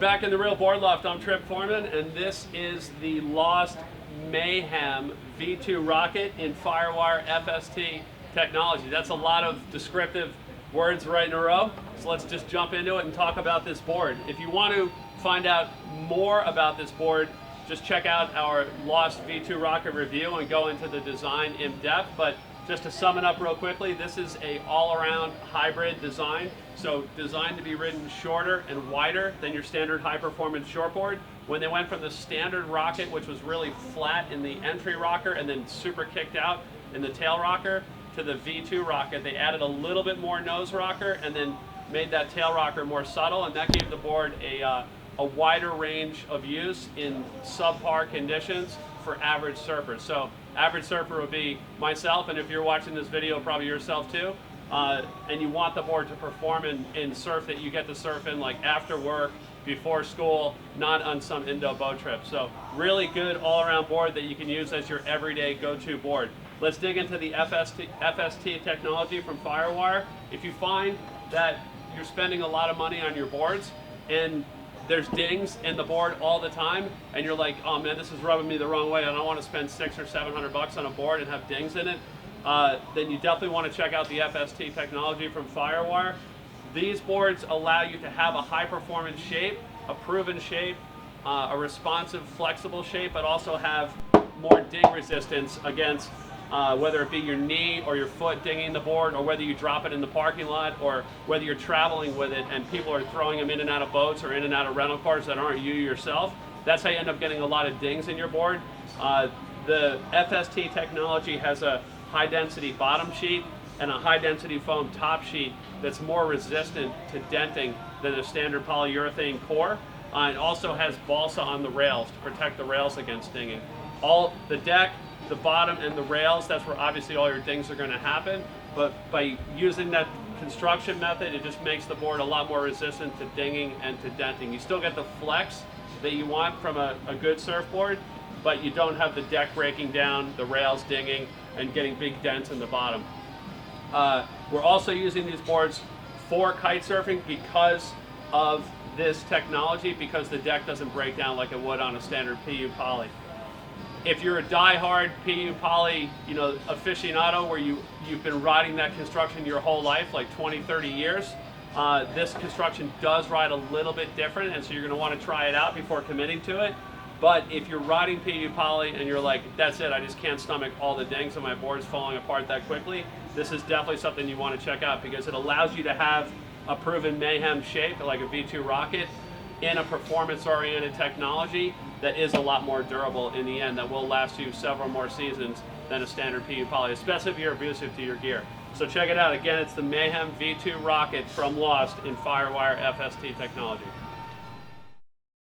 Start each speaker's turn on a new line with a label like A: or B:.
A: back in the real board loft. I'm Trip Foreman, and this is the Lost Mayhem V2 rocket in Firewire FST technology. That's a lot of descriptive words right in a row, so let's just jump into it and talk about this board. If you want to find out more about this board, just check out our Lost V2 rocket review and go into the design in depth. But just to sum it up real quickly, this is a all-around hybrid design, so designed to be ridden shorter and wider than your standard high-performance shortboard. When they went from the standard rocket, which was really flat in the entry rocker and then super kicked out in the tail rocker, to the V2 rocket, they added a little bit more nose rocker and then made that tail rocker more subtle, and that gave the board a wider range of use in subpar conditions for average surfers. So average surfer would be myself, and if you're watching this video, probably yourself too, and you want the board to perform in surf that you get to surf in like after work, before school, not on some Indo boat trip. So really good all-around board that you can use as your everyday go-to board. Let's dig into the FST technology from Firewire. If you find that you're spending a lot of money on your boards and there's dings in the board all the time, and you're like, oh man, this is rubbing me the wrong way, I don't want to spend $600 or $700 on a board and have dings in it, then you definitely want to check out the FST technology from Firewire. These boards allow you to have a high performance shape, a proven shape, a responsive, flexible shape, but also have more ding resistance against whether it be your knee or your foot dinging the board, or whether you drop it in the parking lot, or whether you're traveling with it and people are throwing them in and out of boats or in and out of rental cars that aren't you yourself. That's how you end up getting a lot of dings in your board. The FST technology has a high density bottom sheet and a high density foam top sheet that's more resistant to denting than a standard polyurethane core. It also has balsa on the rails to protect the rails against dinging. All the deck, the bottom, and the rails, that's where obviously all your dings are going to happen, but by using that construction method, it just makes the board a lot more resistant to dinging and to denting. You still get the flex that you want from a good surfboard, but you don't have the deck breaking down, the rails dinging, and getting big dents in the bottom. We're also using these boards for kite surfing because of this technology, because the deck doesn't break down like it would on a standard PU poly. If you're a die-hard PU poly, aficionado, where you've been riding that construction your whole life, like 20, 30 years, this construction does ride a little bit different, and so you're going to want to try it out before committing to it. But if you're riding PU poly and you're like, that's it, I just can't stomach all the dings and my board's falling apart that quickly, this is definitely something you want to check out, because it allows you to have a proven Mayhem shape, like a V2 rocket, in a performance-oriented technology that is a lot more durable in the end, that will last you several more seasons than a standard PU poly, especially if you're abusive to your gear. So check it out. Again, it's the Mayhem V2 rocket from Lost in Firewire FST technology.